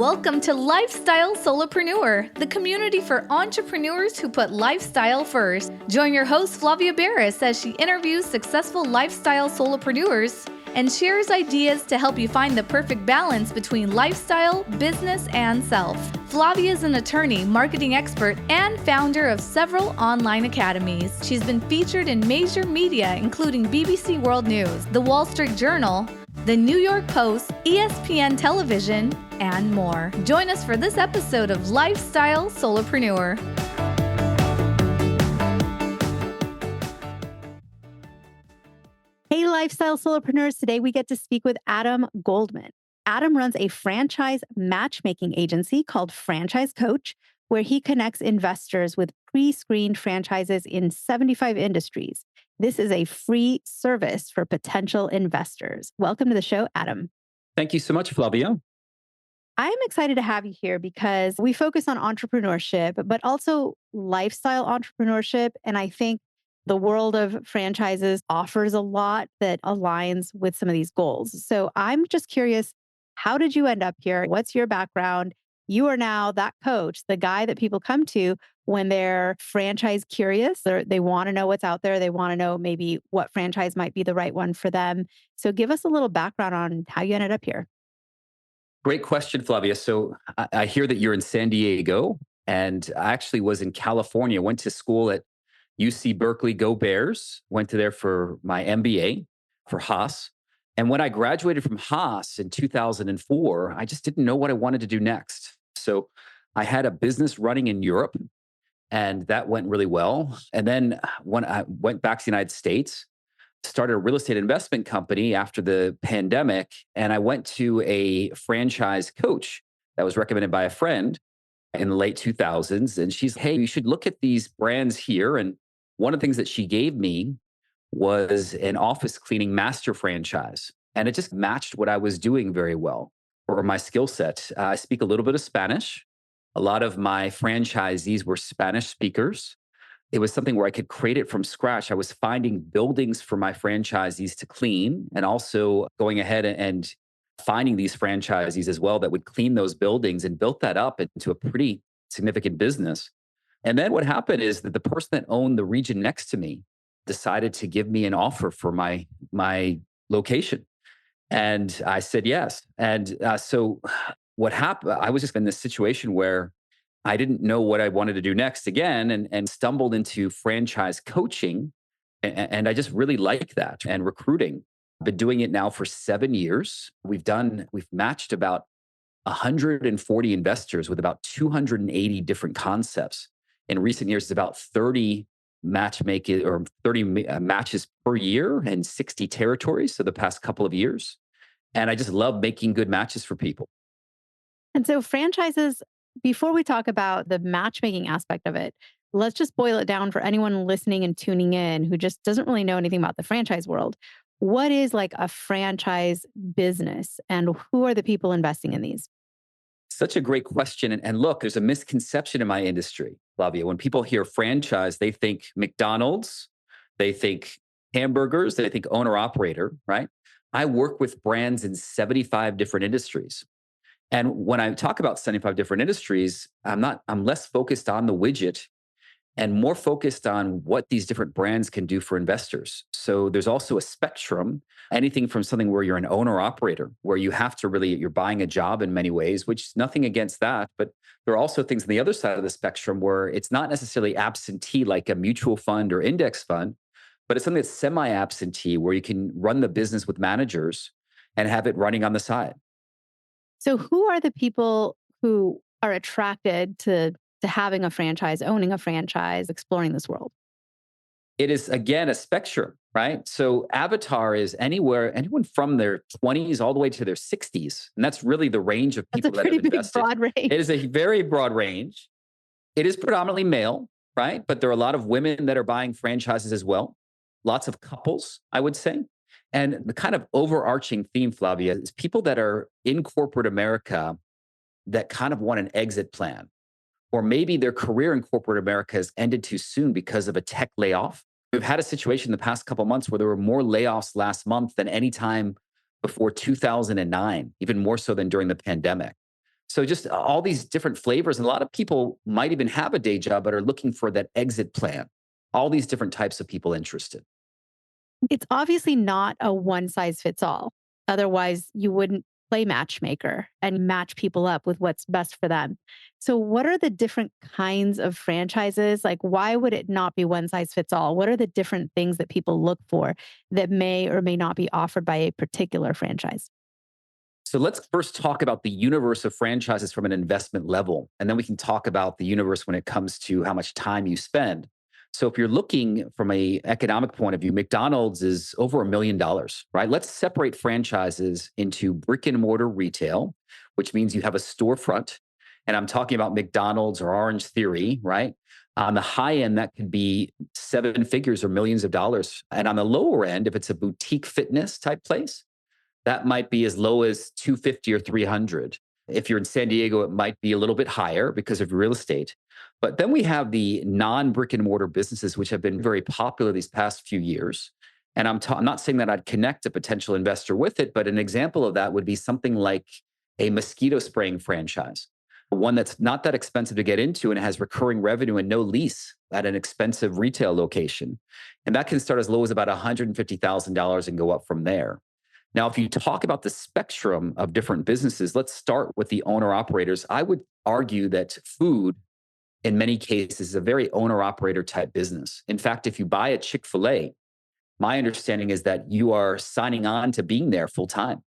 Welcome to Lifestyle Solopreneur, the community for entrepreneurs who put lifestyle first. Join your host, Flavia Barris, as she interviews successful lifestyle solopreneurs and shares ideas to help you find the perfect balance between lifestyle, business, and self. Flavia is an attorney, marketing expert, and founder of several online academies. She's been featured in major media, including BBC World News, The Wall Street Journal, The New York Post, ESPN Television, and more. Join us for this episode of Lifestyle Solopreneur. Hey, Lifestyle Solopreneurs. Today we get to speak with Adam Goldman. Adam runs a franchise matchmaking agency called FranchiseCoach, where he connects investors with pre-screened franchises in 75 industries. This is a free service for potential investors. Welcome to the show, Adam. Thank you so much, Flavia. I'm excited to have you here because we focus on entrepreneurship, but also lifestyle entrepreneurship. And I think the world of franchises offers a lot that aligns with some of these goals. So I'm just curious, how did you end up here? What's your background? You are now that coach, the guy that people come to when they're franchise curious, or they want to know what's out there. They want to know maybe what franchise might be the right one for them. So give us a little background on how you ended up here. Great question, Flavia. So I hear that you're in San Diego, and I actually was in California, went to school at UC Berkeley, go Bears, went to there for my MBA for Haas. And when I graduated from Haas in 2004, I just didn't know what I wanted to do next. So I had a business running in Europe, and that went really well. And then when I went back to the United States, started a real estate investment company after the pandemic. And I went to a franchise coach that was recommended by a friend in the late 2000s. And she's, hey, you should look at these brands here. And one of the things that she gave me was an office cleaning master franchise. And it just matched what I was doing very well, or my skill set. I speak a little bit of Spanish. A lot of my franchisees were Spanish speakers. It was something where I could create it from scratch. I was finding buildings for my franchisees to clean, and also going ahead and finding these franchisees as well that would clean those buildings, and built that up into a pretty significant business. And then what happened is that the person that owned the region next to me decided to give me an offer for my location. And I said yes. And so what happened, I was just in this situation where I didn't know what I wanted to do next again, and stumbled into franchise coaching. And I just really like that, and recruiting. I've been doing it now for 7 years. We've matched about 140 investors with about 280 different concepts. In recent years, it's about 30 matchmaking or 30 matches per year and 60 territories. So the past couple of years. And I just love making good matches for people. And so franchises, before we talk about the matchmaking aspect of it, let's just boil it down for anyone listening and tuning in who just doesn't really know anything about the franchise world. What is like a franchise business, and who are the people investing in these? Such a great question. And look, there's a misconception in my industry, Flavia. When people hear franchise, they think McDonald's, they think hamburgers, they think owner operator, right? I work with brands in 75 different industries. And when I talk about 75 different industries, I'm less focused on the widget and more focused on what these different brands can do for investors. So there's also a spectrum, anything from something where you're an owner operator, where you have to you're buying a job in many ways, which is nothing against that. But there are also things on the other side of the spectrum where it's not necessarily absentee like a mutual fund or index fund, but it's something that's semi-absentee where you can run the business with managers and have it running on the side. So who are the people who are attracted to having a franchise, owning a franchise, exploring this world? It is, again, a spectrum, right? So avatar is anyone from their 20s all the way to their 60s. And that's really the range of people that have invested. That's a pretty big, broad range. It is a very broad range. It is predominantly male, right? But there are a lot of women that are buying franchises as well. Lots of couples, I would say. And the kind of overarching theme, Flavia, is people that are in corporate America that kind of want an exit plan. Or maybe their career in corporate America has ended too soon because of a tech layoff. We've had a situation in the past couple of months where there were more layoffs last month than any time before 2009, even more so than during the pandemic. So just all these different flavors. And a lot of people might even have a day job, but are looking for that exit plan. All these different types of people interested. It's obviously not a one size fits all. Otherwise, you wouldn't play matchmaker and match people up with what's best for them. So, what are the different kinds of franchises? Like, why would it not be one size fits all? What are the different things that people look for that may or may not be offered by a particular franchise? So let's first talk about the universe of franchises from an investment level. And then we can talk about the universe when it comes to how much time you spend. So if you're looking from a economic point of view, McDonald's is over $1 million, right? Let's separate franchises into brick and mortar retail, which means you have a storefront. And I'm talking about McDonald's or Orange Theory, right? On the high end, that could be seven figures or millions of dollars. And on the lower end, if it's a boutique fitness type place, that might be as low as 250 or 300. If you're in San Diego, it might be a little bit higher because of real estate. But then we have the non brick and mortar businesses, which have been very popular these past few years. And I'm not saying that I'd connect a potential investor with it, but an example of that would be something like a mosquito spraying franchise, one that's not that expensive to get into and has recurring revenue and no lease at an expensive retail location. And that can start as low as about $150,000 and go up from there. Now, if you talk about the spectrum of different businesses, let's start with the owner operators. I would argue that food, in many cases, is a very owner operator type business. In fact, if you buy a Chick-fil-A, my understanding is that you are signing on to being there full time.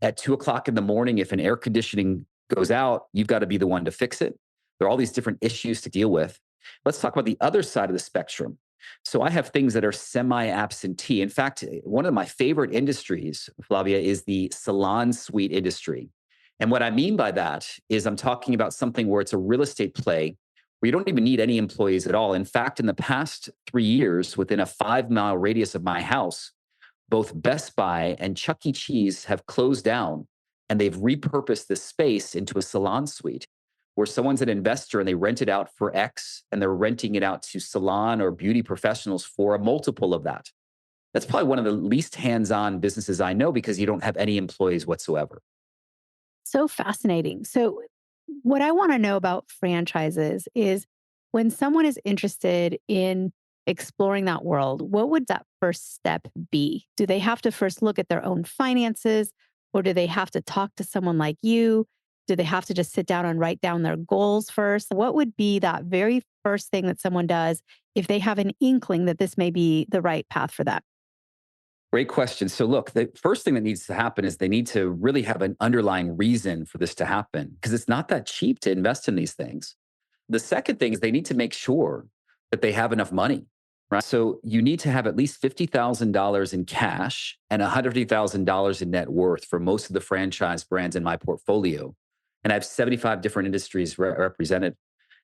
At 2 o'clock in the morning, if an air conditioning goes out, you've got to be the one to fix it. There are all these different issues to deal with. Let's talk about the other side of the spectrum. So I have things that are semi-absentee. In fact, one of my favorite industries, Flavia, is the salon suite industry. And what I mean by that is I'm talking about something where it's a real estate play where you don't even need any employees at all. In fact, in the past 3 years, within a 5 mile radius of my house, both Best Buy and Chuck E. Cheese have closed down and they've repurposed this space into a salon suite where someone's an investor and they rent it out for X and they're renting it out to salon or beauty professionals for a multiple of that. That's probably one of the least hands-on businesses I know because you don't have any employees whatsoever. So fascinating. So, what I want to know about franchises is when someone is interested in exploring that world, what would that first step be? Do they have to first look at their own finances, or do they have to talk to someone like you? Do they have to just sit down and write down their goals first? What would be that very first thing that someone does if they have an inkling that this may be the right path for them? Great question. So look, the first thing that needs to happen is they need to really have an underlying reason for this to happen because it's not that cheap to invest in these things. The second thing is they need to make sure that they have enough money, right? So you need to have at least $50,000 in cash and $150,000 in net worth for most of the franchise brands in my portfolio. And I have 75 different industries represented.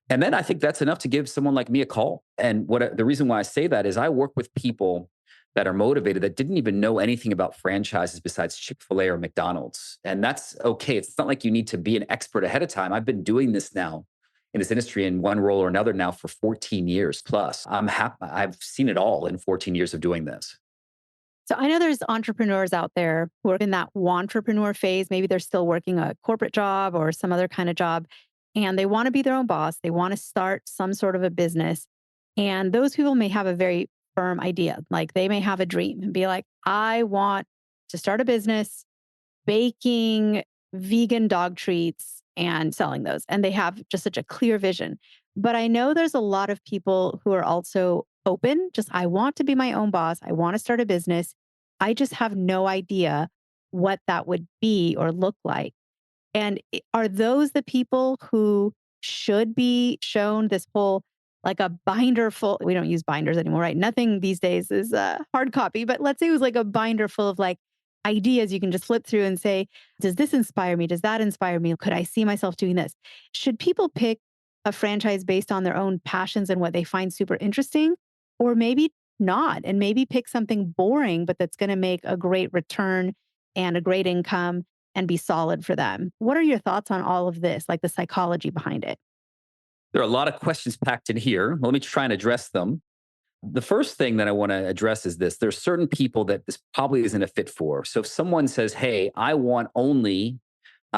And then I think that's enough to give someone like me a call. And the reason why I say that is I work with people that are motivated that didn't even know anything about franchises besides Chick-fil-A or McDonald's. And that's okay. It's not like you need to be an expert ahead of time. I've been doing this now in this industry in one role or another now for 14 years plus. I'm happy. I've seen it all in 14 years of doing this. So I know there's entrepreneurs out there who are in that entrepreneur phase. Maybe they're still working a corporate job or some other kind of job, and they want to be their own boss. They want to start some sort of a business. And those people may have a very firm idea. Like they may have a dream and be like, I want to start a business baking vegan dog treats and selling those. And they have just such a clear vision. But I know there's a lot of people who are also open, just I want to be my own boss. I want to start a business. I just have no idea what that would be or look like. And are those the people who should be shown this whole like a binder full? We don't use binders anymore, right? Nothing these days is hard copy, but let's say it was like a binder full of like ideas you can just flip through and say, does this inspire me? Does that inspire me? Could I see myself doing this? Should people pick a franchise based on their own passions and what they find super interesting? Or maybe not, and maybe pick something boring, but that's going to make a great return and a great income and be solid for them. What are your thoughts on all of this, like the psychology behind it? There are a lot of questions packed in here. Let me try and address them. The first thing that I want to address is this. There's certain people that this probably isn't a fit for. So if someone says, hey, I want only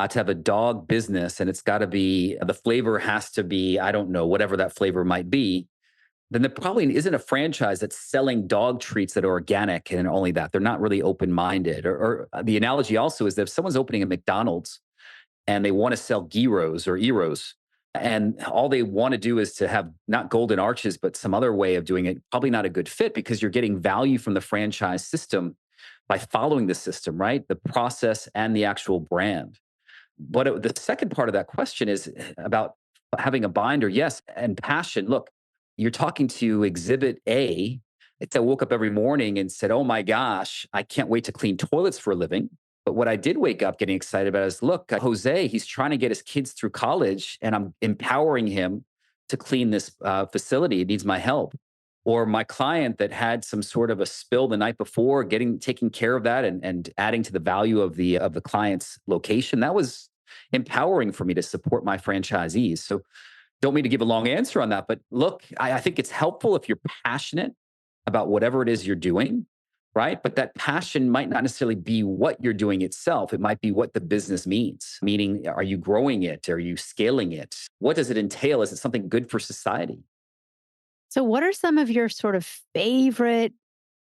to have a dog business and it's got to be, the flavor has to be, I don't know, whatever that flavor might be, then there probably isn't a franchise that's selling dog treats that are organic and only that. They're not really open minded. Or the analogy also is that if someone's opening a McDonald's and they want to sell gyros or eros, and all they want to do is to have not golden arches, but some other way of doing it, probably not a good fit because you're getting value from the franchise system by following the system, right? The process and the actual brand. But the second part of that question is about having a binder, yes, and passion. Look, you're talking to exhibit A. It's I woke up every morning and said, oh my gosh, I can't wait to clean toilets for a living. But what I did wake up getting excited about is look, Jose, he's trying to get his kids through college and I'm empowering him to clean this facility. It needs my help. Or my client that had some sort of a spill the night before, taking care of that and adding to the value of the client's location. That was empowering for me to support my franchisees. So don't mean to give a long answer on that, but look, I think it's helpful if you're passionate about whatever it is you're doing, right? But that passion might not necessarily be what you're doing itself. It might be what the business means. Meaning, are you growing it? Are you scaling it? What does it entail? Is it something good for society? So, what are some of your sort of favorite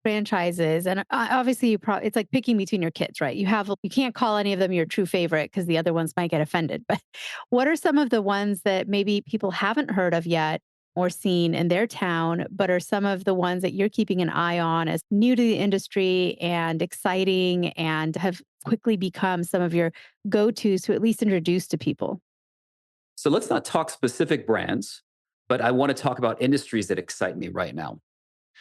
franchises? And obviously, it's like picking between your kids, right? You can't call any of them your true favorite because the other ones might get offended. But what are some of the ones that maybe people haven't heard of yet or seen in their town, but are some of the ones that you're keeping an eye on as new to the industry and exciting and have quickly become some of your go-tos to at least introduce to people? So let's not talk specific brands, but I want to talk about industries that excite me right now.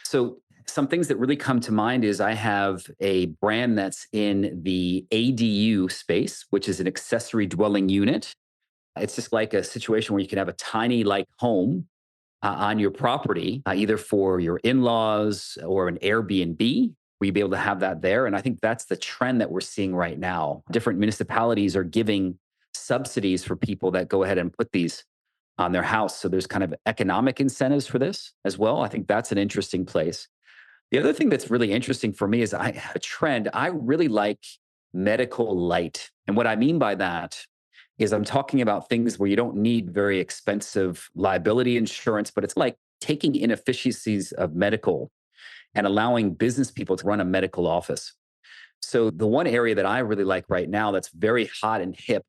So some things that really come to mind is I have a brand that's in the ADU space, which is an accessory dwelling unit. It's just like a situation where you can have a tiny like home on your property, either for your in-laws or an Airbnb, where you'd be able to have that there. And I think that's the trend that we're seeing right now. Different municipalities are giving subsidies for people that go ahead and put these on their house. So there's kind of economic incentives for this as well. I think that's an interesting place. The other thing that's really interesting for me is a trend. I really like medical light. And what I mean by that is I'm talking about things where you don't need very expensive liability insurance, but it's like taking inefficiencies of medical and allowing business people to run a medical office. So the one area that I really like right now that's very hot and hip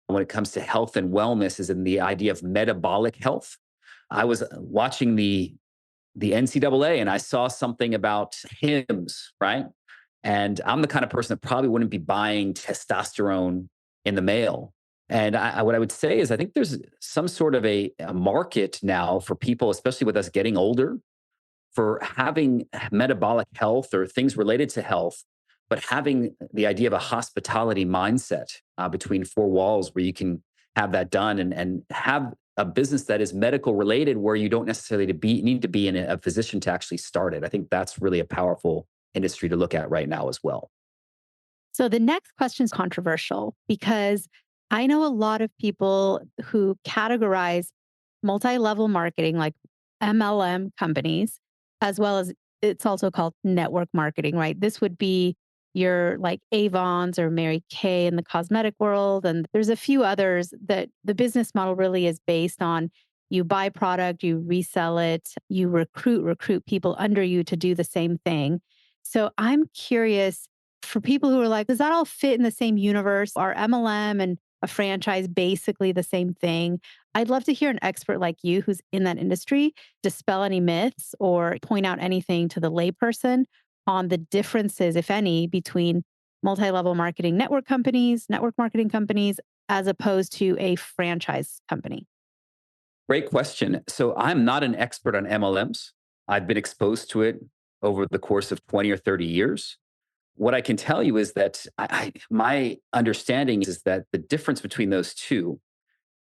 when it comes to health and wellness is in the idea of metabolic health. I was watching the NCAA and I saw something about Hims, right? And I'm the kind of person that probably wouldn't be buying testosterone in the mail. And what I would say is I think there's some sort of a market now for people, especially with us getting older, for having metabolic health or things related to health, but having the idea of a hospitality mindset between four walls where you can have that done and have a business that is medical related where you don't necessarily need to be in a position to actually start it. I think that's really a powerful industry to look at right now as well. So the next question is controversial because I know a lot of people who categorize multi-level marketing like MLM companies, as well as it's also called network marketing, right? This would be your like Avons or Mary Kay in the cosmetic world. And there's a few others that the business model really is based on you buy product, you resell it, you recruit people under you to do the same thing. So I'm curious for people who are like, does that all fit in the same universe? Are MLM and a franchise basically the same thing? I'd love to hear an expert like you who's in that industry dispel any myths or point out anything to the layperson on the differences, if any, between multi-level marketing network marketing companies, as opposed to a franchise company. Great question. So I'm not an expert on MLMs. I've been exposed to it over the course of 20 or 30 years. What I can tell you is that my understanding is that the difference between those two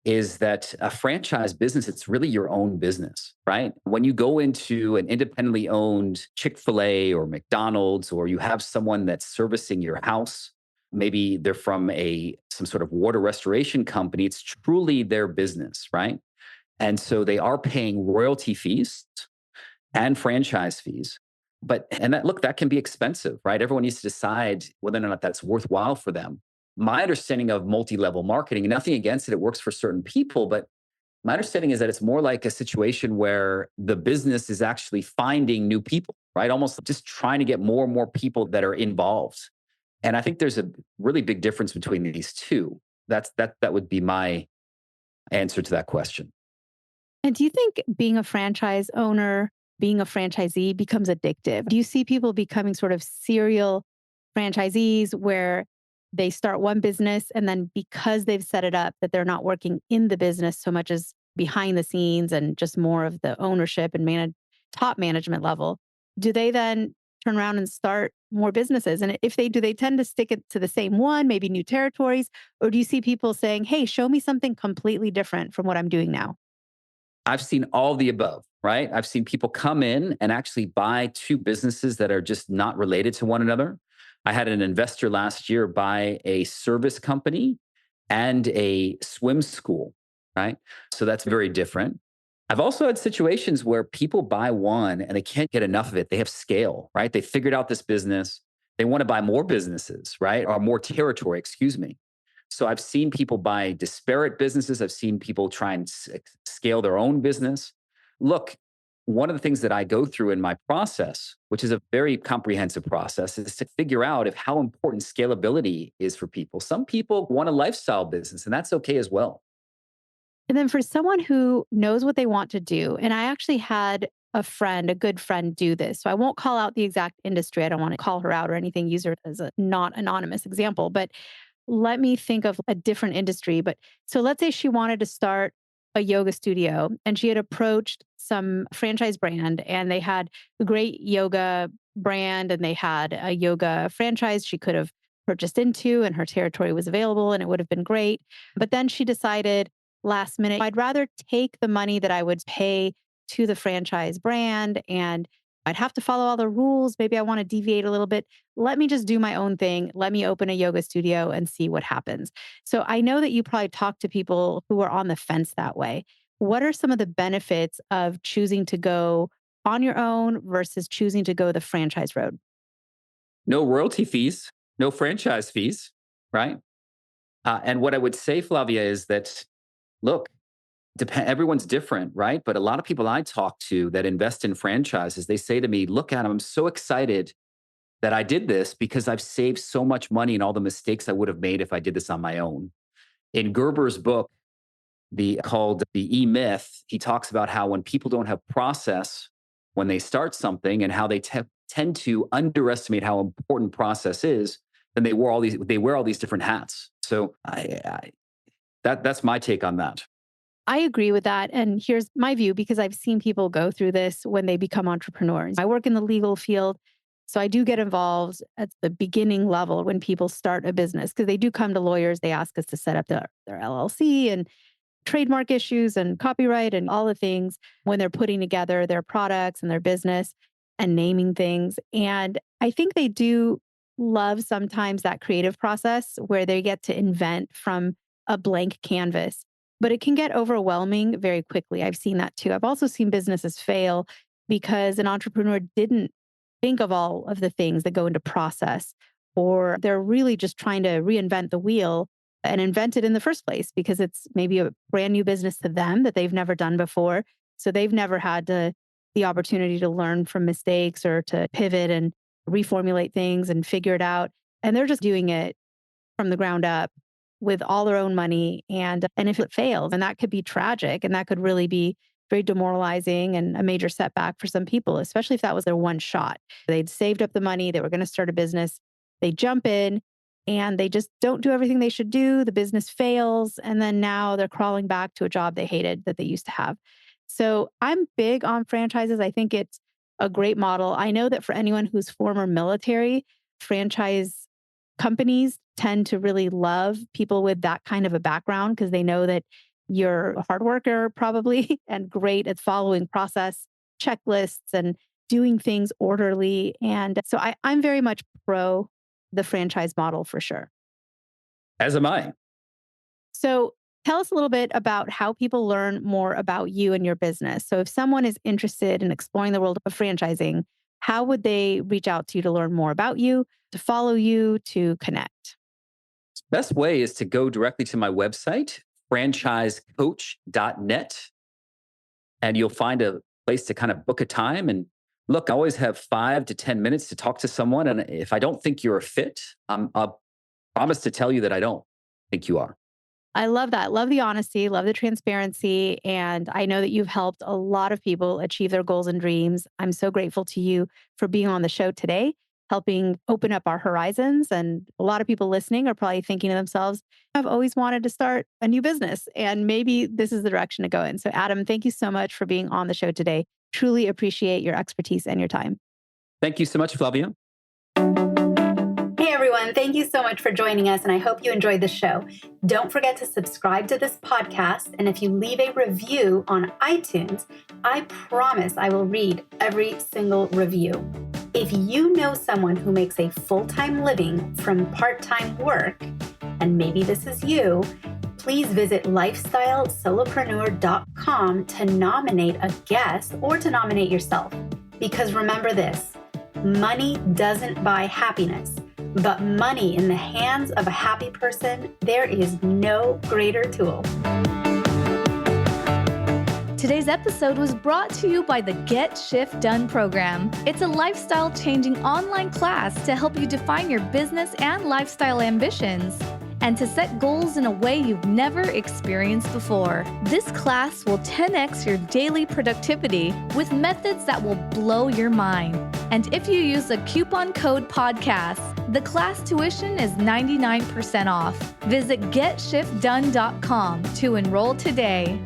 is that a franchise business, it's really your own business, right? When you go into an independently owned Chick-fil-A or McDonald's, or you have someone that's servicing your house, maybe they're from some sort of water restoration company, it's truly their business, right? And so they are paying royalty fees and franchise fees. But, and that, look, that can be expensive, right? Everyone needs to decide whether or not that's worthwhile for them. My understanding of multi-level marketing, nothing against it, it works for certain people, but my understanding is that it's more like a situation where the business is actually finding new people, right? Almost just trying to get more and more people that are involved. And I think there's a really big difference between these two. That would be my answer to that question. And do you think being a franchise owner, being a franchisee becomes addictive? Do you see people becoming sort of serial franchisees where they start one business and then because they've set it up that they're not working in the business so much as behind the scenes and just more of the ownership and top management level, do they then turn around and start more businesses? And if they do, they tend to stick it to the same one, maybe new territories? Or do you see people saying, hey, show me something completely different from what I'm doing now? I've seen all the above, right? I've seen people come in and actually buy two businesses that are just not related to one another. I had an investor last year buy a service company and a swim school, right? So that's very different. I've also had situations where people buy one and they can't get enough of it. They have scale, right? They figured out this business. They want to buy more businesses, right? Or more territory, excuse me. So I've seen people buy disparate businesses. I've seen people try and scale their own business. Look, one of the things that I go through in my process, which is a very comprehensive process, is to figure out if how important scalability is for people. Some people want a lifestyle business, and that's okay as well. And then for someone who knows what they want to do, and I actually had a friend, a good friend, do this. So I won't call out the exact industry. I don't want to call her out or anything, use her as a not anonymous example, but let me think of a different industry. But so let's say she wanted to start a yoga studio and she had approached some franchise brand and they had a great yoga brand and they had a yoga franchise she could have purchased into and her territory was available and it would have been great. But then she decided last minute, I'd rather take the money that I would pay to the franchise brand and I'd have to follow all the rules. Maybe I want to deviate a little bit. Let me just do my own thing. Let me open a yoga studio and see what happens. So I know that you probably talk to people who are on the fence that way. What are some of the benefits of choosing to go on your own versus choosing to go the franchise road? No royalty fees, no franchise fees, right? And what I would say, Flavia, is that look, everyone's different, right? But a lot of people I talk to that invest in franchises, they say to me, look, Adam, I'm so excited that I did this because I've saved so much money and all the mistakes I would have made if I did this on my own. In Gerber's book, called The E-Myth, he talks about how when people don't have process when they start something and how they tend to underestimate how important process is, then they wear all these different hats. So that's my take on that. I agree with that. And here's my view because I've seen people go through this when they become entrepreneurs. I work in the legal field. So I do get involved at the beginning level when people start a business because they do come to lawyers. They ask us to set up their LLC and trademark issues and copyright and all the things when they're putting together their products and their business and naming things. And I think they do love sometimes that creative process where they get to invent from a blank canvas, but it can get overwhelming very quickly. I've seen that too. I've also seen businesses fail because an entrepreneur didn't think of all of the things that go into process, or they're really just trying to reinvent the wheel and invent it in the first place because it's maybe a brand new business to them that they've never done before. So they've never had the opportunity to learn from mistakes or to pivot and reformulate things and figure it out. And they're just doing it from the ground up with all their own money. And if it fails, and that could be tragic and that could really be very demoralizing and a major setback for some people, especially if that was their one shot. They'd saved up the money, they were going to start a business, they jump in and they just don't do everything they should do. The business fails. And then now they're crawling back to a job they hated that they used to have. So I'm big on franchises. I think it's a great model. I know that for anyone who's former military, franchise companies tend to really love people with that kind of a background because they know that you're a hard worker probably and great at following process checklists and doing things orderly. And so I'm very much pro the franchise model for sure. As am I. So tell us a little bit about how people learn more about you and your business. So if someone is interested in exploring the world of franchising, how would they reach out to you to learn more about you, to follow you, to connect? Best way is to go directly to my website, FranchiseCoach.net, and you'll find a place to kind of book a time. And look, I always have 5 to 10 minutes to talk to someone. And if I don't think you're a fit, I'll promise to tell you that I don't think you are. I love that. Love the honesty, love the transparency. And I know that you've helped a lot of people achieve their goals and dreams. I'm so grateful to you for being on the show today, helping open up our horizons. And a lot of people listening are probably thinking to themselves, I've always wanted to start a new business, and maybe this is the direction to go in. So, Adam, thank you so much for being on the show today. Truly appreciate your expertise and your time. Thank you so much, Flavia. Hey everyone, thank you so much for joining us, and I hope you enjoyed the show. Don't forget to subscribe to this podcast, and if you leave a review on iTunes, I promise I will read every single review. If you know someone who makes a full-time living from part-time work, and maybe this is you, please visit lifestylesolopreneur.com to nominate a guest or to nominate yourself. Because remember this, money doesn't buy happiness. But money in the hands of a happy person, there is no greater tool. Today's episode was brought to you by the Get Shift Done program. It's a lifestyle-changing online class to help you define your business and lifestyle ambitions, and to set goals in a way you've never experienced before. This class will 10x your daily productivity with methods that will blow your mind. And if you use the coupon code podcast, the class tuition is 99% off. Visit GetShiftDone.com to enroll today.